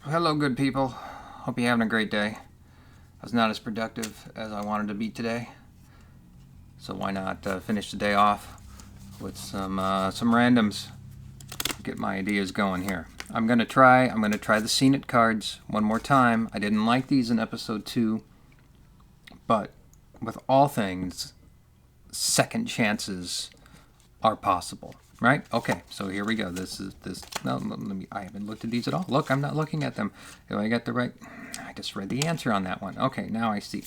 Hello, good people. Hope you're having a great day. I was not as productive as I wanted to be today, so why not finish the day off with some randoms. Get my ideas going here. I'm gonna try the Seen It cards one more time. I didn't like these in episode 2, but with all things, second chances are possible. Right? Okay, so here we go. This. No, let me. I haven't looked at these at all. Look, I'm not looking at them. Do I get the right? I just read the answer on that one. Okay, now I see.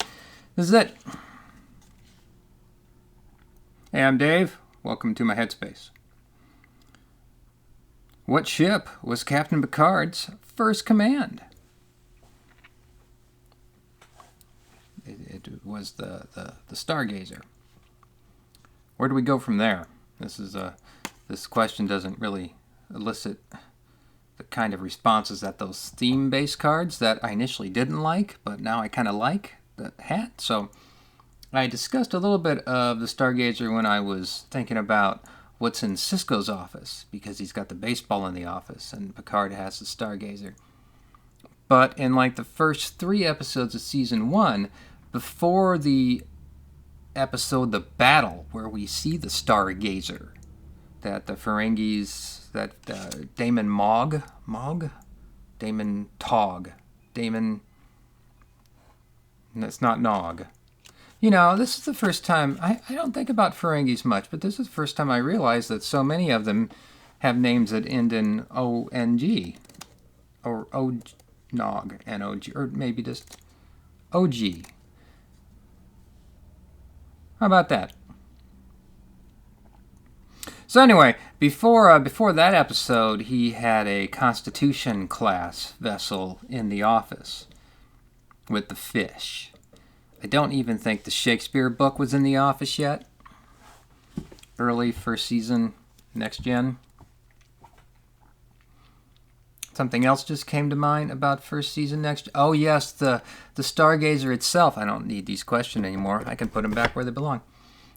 This is it. Hey, I'm Dave. Welcome to my headspace. What ship was Captain Picard's first command? It was the Stargazer. Where do we go from there? This question doesn't really elicit the kind of responses that those theme-based cards that I initially didn't like, but now I kind of like that had. So I discussed a little bit of the Stargazer when I was thinking about what's in Sisko's office, because he's got the baseball in the office, and Picard has the Stargazer. But in like the first 3 episodes of Season 1, before the episode The Battle, where we see the Stargazer, that the Ferengis, that Damon that's not Nog. You know, this is the first time, I don't think about Ferengis much, but this is the first time I realized that so many of them have names that end in O-N-G, or O-Nog, N-O-G, or maybe just O-G. How about that? So anyway, before that episode, he had a Constitution class vessel in the office with the fish. I don't even think the Shakespeare book was in the office yet. Early first season, Next Gen. Something else just came to mind about first season Next. Oh yes, the Stargazer itself. I don't need these questions anymore. I can put them back where they belong.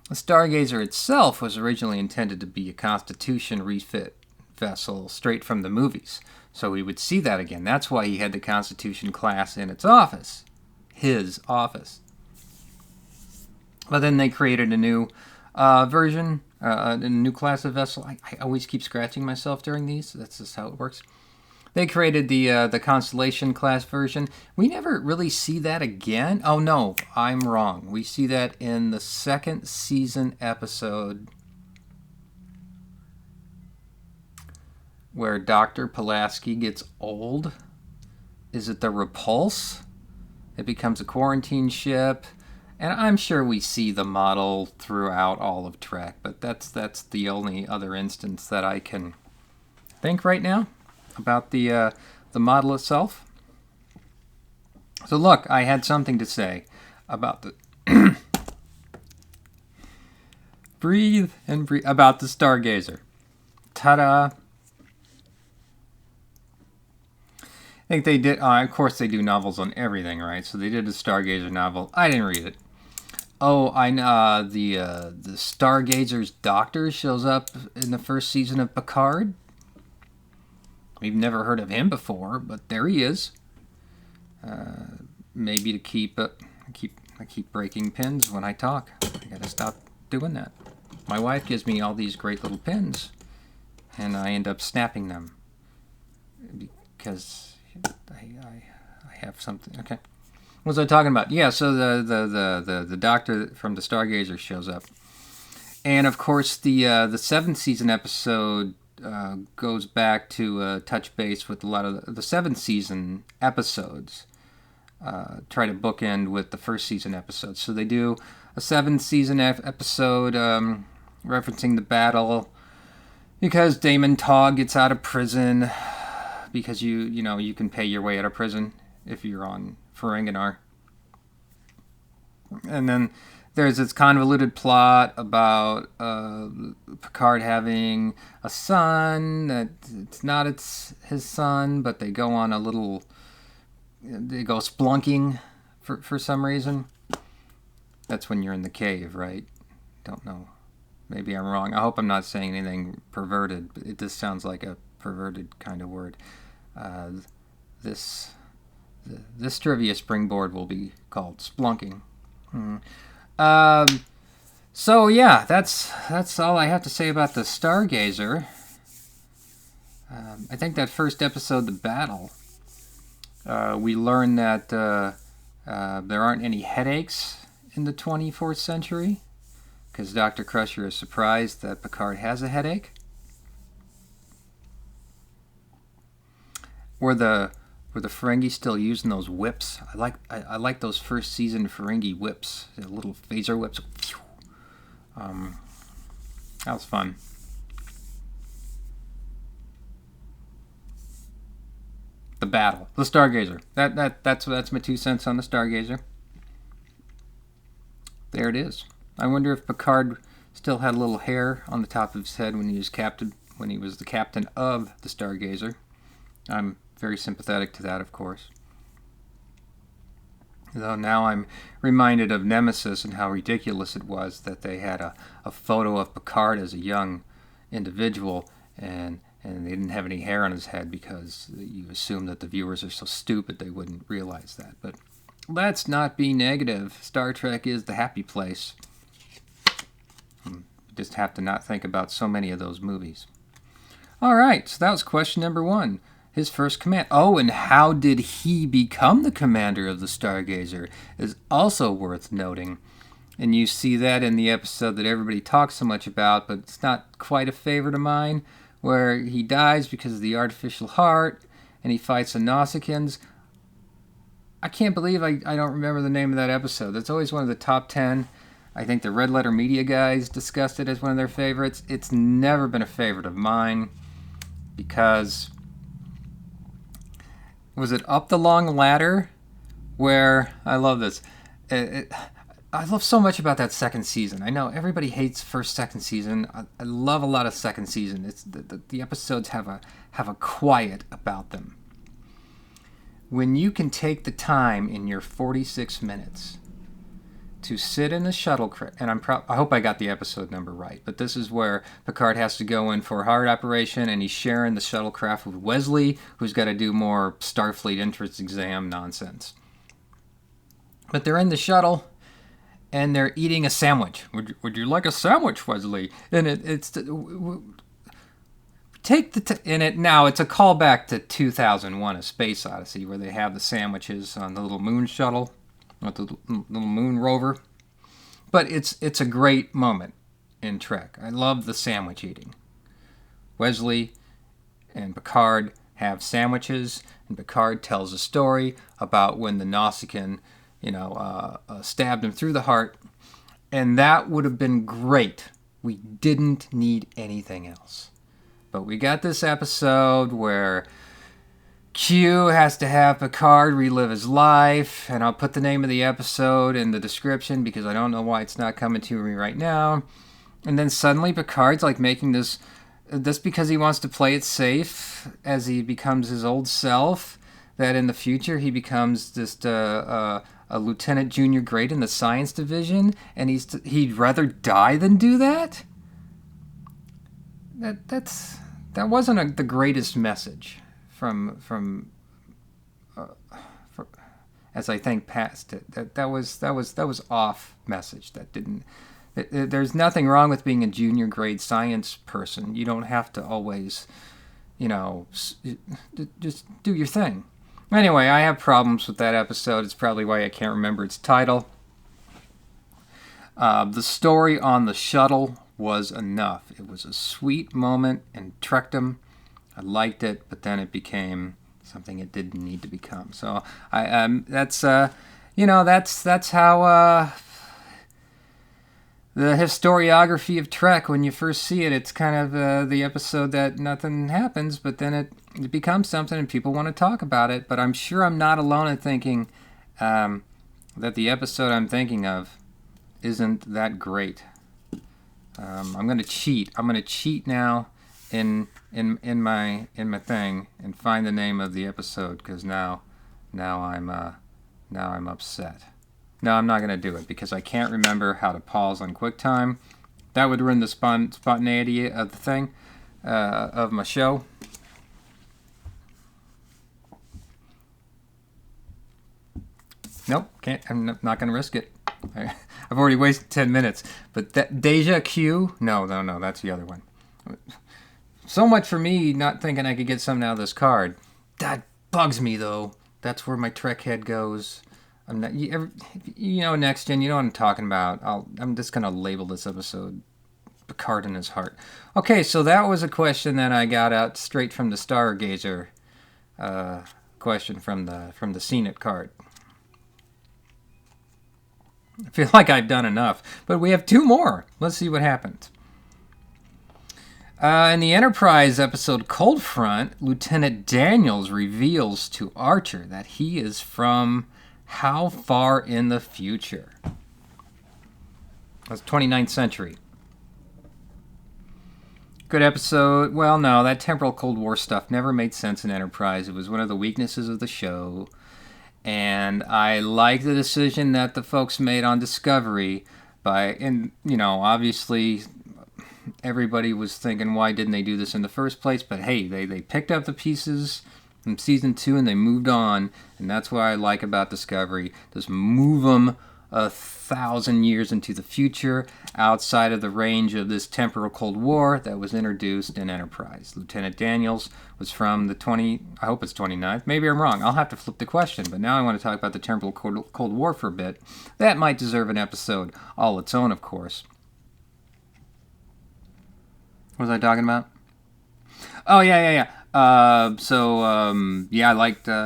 The Stargazer itself was originally intended to be a Constitution refit vessel straight from the movies. So we would see that again. That's why he had the Constitution class in its office. His office. But then they created a new version, a new class of vessel. I always keep scratching myself during these. That's just how it works. They created the Constellation class version. We never really see that again. Oh no, I'm wrong. We see that in the second season episode where Dr. Pulaski gets old. Is it the Repulse? It becomes a quarantine ship. And I'm sure we see the model throughout all of Trek, but that's the only other instance that I can think right now about the model itself. So look, I had something to say about the breathe about the Stargazer. Ta-da! I think they did. Of course, they do novels on everything, right? So they did a Stargazer novel. I didn't read it. Oh, I know the Stargazer's doctor shows up in the first season of Picard. We've never heard of him before, but there he is. Maybe to keep I keep breaking pins when I talk. I gotta stop doing that. My wife gives me all these great little pins, and I end up snapping them because I have something. Okay, what was I talking about? Yeah, so the doctor from the Stargazer shows up, and of course the 7th season episode goes back to touch base with a lot of the 7th season episodes. Try to bookend with the first season episodes. So they do a 7th season episode referencing the battle because Damon Togg gets out of prison because you can pay your way out of prison if you're on Ferenginar. And then there's this convoluted plot about Picard having a son that it's not his son, but they go spelunking for some reason. That's when you're in the cave, right? Don't know. Maybe I'm wrong. I hope I'm not saying anything perverted, but it just sounds like a perverted kind of word. this this trivia springboard will be called Spelunking. So yeah, that's all I have to say about the Stargazer. I think that first episode, The Battle, we learned that there aren't any headaches in the 24th century, because Dr. Crusher is surprised that Picard has a headache. Were the Ferengi still using those whips? I like those first season Ferengi whips, the little phaser whips. That was fun. The battle, the Stargazer. That's my 2 cents on the Stargazer. There it is. I wonder if Picard still had a little hair on the top of his head when he was the captain of the Stargazer. I'm very sympathetic to that, of course. Though now I'm reminded of Nemesis and how ridiculous it was that they had a photo of Picard as a young individual and they didn't have any hair on his head, because you assume that the viewers are so stupid they wouldn't realize that. But let's not be negative. Star Trek is the happy place. You just have to not think about so many of those movies. All right, so that was question number 1. His first command. Oh, and how did he become the commander of the Stargazer is also worth noting. And you see that in the episode that everybody talks so much about, but it's not quite a favorite of mine, where he dies because of the artificial heart, and he fights the Nausicaans. I can't believe I don't remember the name of that episode. That's always one of the top 10. I think the Red Letter Media guys discussed it as one of their favorites. It's never been a favorite of mine, because... was it Up the Long Ladder? Where, I love this. I love so much about that second season. I know everybody hates first, second season. I love a lot of second season. It's the episodes have a quiet about them. When you can take the time in your 46 minutes to sit in the shuttlecraft, and I hope I got the episode number right, but this is where Picard has to go in for a heart operation, and he's sharing the shuttlecraft with Wesley, who's got to do more Starfleet entrance exam nonsense. But they're in the shuttle, and they're eating a sandwich. Would you like a sandwich, Wesley? And it's take the in it now. It's a callback to 2001: A Space Odyssey, where they have the sandwiches on the little moon shuttle, with the little moon rover. But it's a great moment in Trek. I love the sandwich eating. Wesley and Picard have sandwiches, and Picard tells a story about when the Nausicaan, stabbed him through the heart, and that would have been great. We didn't need anything else. But we got this episode where Q has to have Picard relive his life, and I'll put the name of the episode in the description because I don't know why it's not coming to me right now. And then suddenly Picard's like making this because he wants to play it safe as he becomes his old self, that in the future he becomes just a lieutenant junior grade in the science division, and he'd rather die than do that? That wasn't the greatest message from as I think past it. That was off message. That didn't. There's nothing wrong with being a junior grade science person. You don't have to always, just do your thing. Anyway, I have problems with that episode. It's probably why I can't remember its title. The story on the shuttle was enough. It was a sweet moment in Trekdom. I liked it, but then it became something it didn't need to become. So that's how the historiography of Trek, when you first see it, it's kind of the episode that nothing happens, but then it becomes something and people want to talk about it. But I'm sure I'm not alone in thinking that the episode I'm thinking of isn't that great. I'm going to cheat. I'm going to cheat now in my thing and find the name of the episode, because now I'm upset. No, I'm not going to do it because I can't remember how to pause on QuickTime. That would ruin the spontaneity of the thing, of my show. Nope, can't. Not going to risk it. I've already wasted 10 minutes. But that Deja Q? No, that's the other one. So much for me not thinking I could get something out of this card. That bugs me, though. That's where my Trek head goes. I'm not, Next Gen, you know what I'm talking about. I'm just going to label this episode Picard in His Heart. Okay, so that was a question that I got out straight from the Stargazer question from the Seen It card. I feel like I've done enough, but we have 2 more. Let's see what happens. In the Enterprise episode Cold Front, Lieutenant Daniels reveals to Archer that he is from how far in the future? That's 29th century. Good episode. Well, no, that temporal Cold War stuff never made sense in Enterprise. It was one of the weaknesses of the show. And I like the decision that the folks made on Discovery obviously everybody was thinking, why didn't they do this in the first place? But hey, they picked up the pieces from season 2 and they moved on. And that's what I like about Discovery. Just move them 1,000 years into the future, outside of the range of this temporal Cold War that was introduced in Enterprise. Lieutenant Daniels was from the I hope it's 29th. Maybe I'm wrong. I'll have to flip the question. But now I want to talk about the temporal Cold War for a bit. That might deserve an episode all its own, of course. What was I talking about? Oh, yeah. I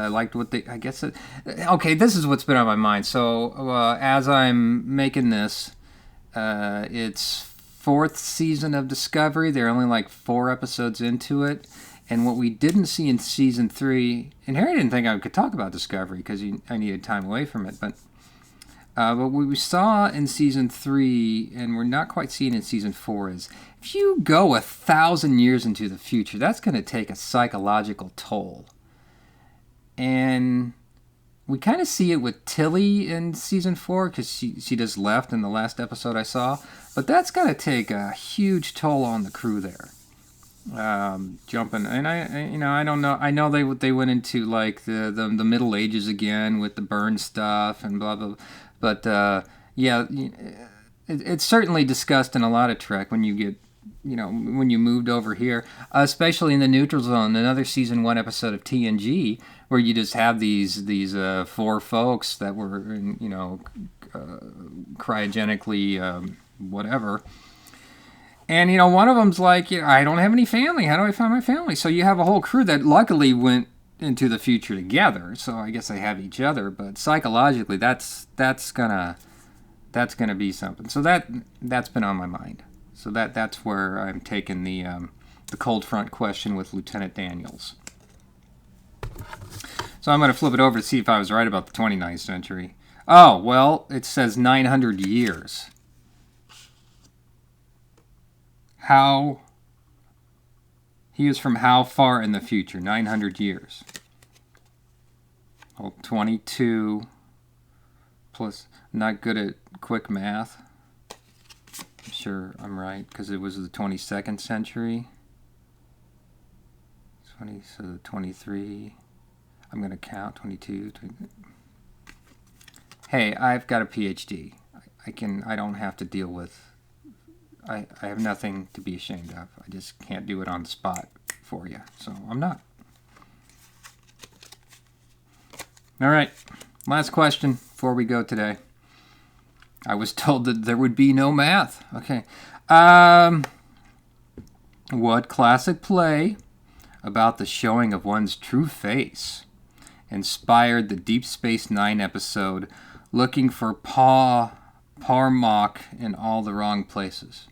liked what they, I guess, okay, this is what's been on my mind. So, as I'm making this, it's 4th season of Discovery. They're only like 4 episodes into it. And what we didn't see in season 3, and Harry didn't think I could talk about Discovery because I needed time away from it, but what we saw in season 3, and we're not quite seeing in season 4, is if you go 1,000 years into the future, that's going to take a psychological toll. And we kind of see it with Tilly in season 4 because she just left in the last episode I saw. But that's going to take a huge toll on the crew there. Jumping, and I don't know. I know they went into like the Middle Ages again with the burn stuff and blah blah. But it's certainly discussed in a lot of Trek when you get, when you moved over here, especially in the Neutral Zone, another season 1 episode of TNG, where you just have these 4 folks that were, cryogenically whatever. And, one of them's like, I don't have any family. How do I find my family? So you have a whole crew that luckily went into the future together. So I guess they have each other. But psychologically, that's gonna be something. So that's been on my mind. So that's where I'm taking the cold front question with Lieutenant Daniels. So I'm going to flip it over to see if I was right about the 29th century. Oh, well, it says 900 years. He is from how far in the future? 900 years. Well, 22 plus, not good at quick math. I'm sure I'm right, because it was the 22nd century. 23. I'm going to count 22. Hey, I've got a PhD. I don't have to deal with, I have nothing to be ashamed of. I just can't do it on the spot for you. So I'm not. All right. Last question before we go today. I was told that there would be no math. Okay. What classic play about the showing of one's true face inspired the Deep Space Nine episode Looking for Parmok in All the Wrong Places?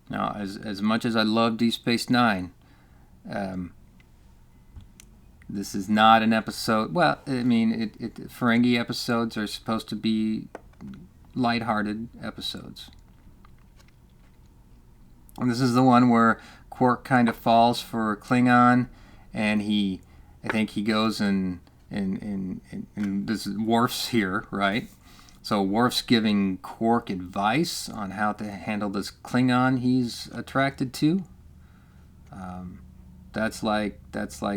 Now, as much as I love Deep Space Nine, this is not an episode. Well, I mean, Ferengi episodes are supposed to be lighthearted episodes. And this is the one where Quark kind of falls for Klingon, and I think he goes and this is Worf's here, right? So Worf's giving Quark advice on how to handle this Klingon he's attracted to. That's like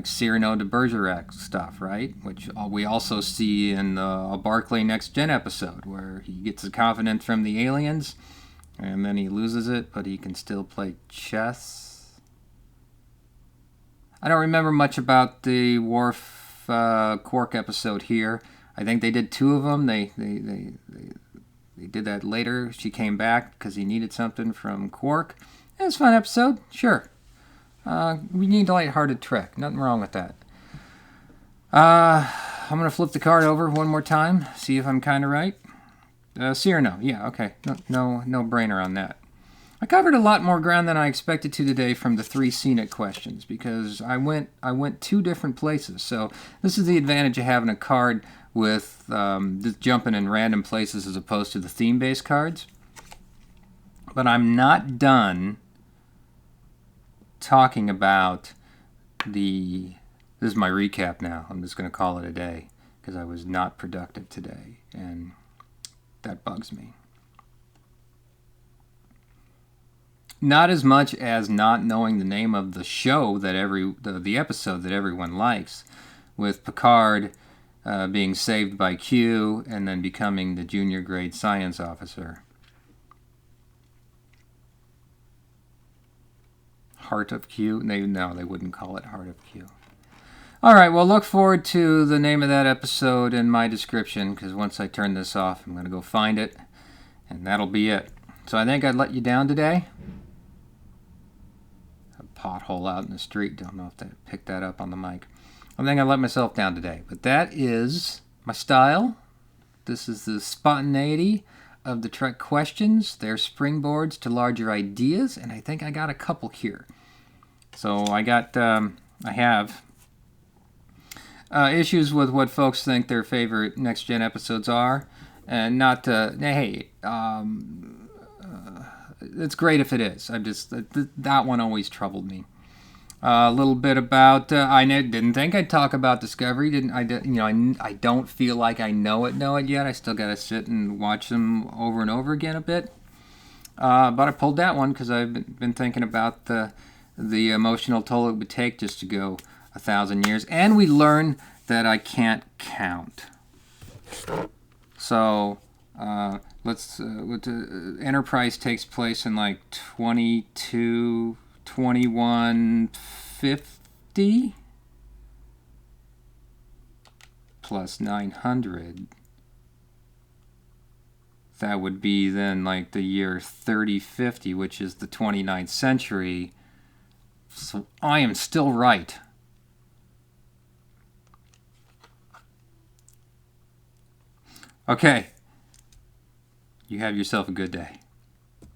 Cyrano de Bergerac stuff, right? Which we also see in a Barclay Next Gen episode where he gets the confidence from the aliens and then he loses it, but he can still play chess. I don't remember much about the Worf Quark episode here. I think they did 2 of them. They did that later. She came back because he needed something from Quark. It was a fun episode, sure. We need a lighthearted Trek. Nothing wrong with that. I'm going to flip the card over one more time, see if I'm kind of right. Cyrano, yeah, okay. No brainer on that. I covered a lot more ground than I expected to today from the 3 scenic questions because I went 2 different places. So this is the advantage of having a card with just jumping in random places as opposed to the theme-based cards. But I'm not done talking about this is my recap now. I'm just going to call it a day because I was not productive today, and that bugs me. Not as much as not knowing the name of the show that the episode that everyone likes, with Picard being saved by Q and then becoming the junior grade science officer. Heart of Q? No, they wouldn't call it Heart of Q. All right, well, look forward to the name of that episode in my description, because once I turn this off, I'm going to go find it, and that'll be it. So I think I'd let you down today. A pothole out in the street. Don't know if they picked that up on the mic. I think I let myself down today, but that is my style. This is the spontaneity of the Trek questions. They're springboards to larger ideas, and I think I got a couple here. So I have issues with what folks think their favorite Next Gen episodes are, and not hey, it's great if it is. That one always troubled me. A little bit about I didn't think I'd talk about Discovery. I don't feel like I know it yet. I still got to sit and watch them over and over again a bit. But I pulled that one because I've been thinking about the emotional toll it would take just to go 1,000 years, and we learn that I can't count. So Enterprise takes place in like 2150 plus 900. That would be then like the year 3050, which is the 29th century. So I am still right. Okay. You have yourself a good day.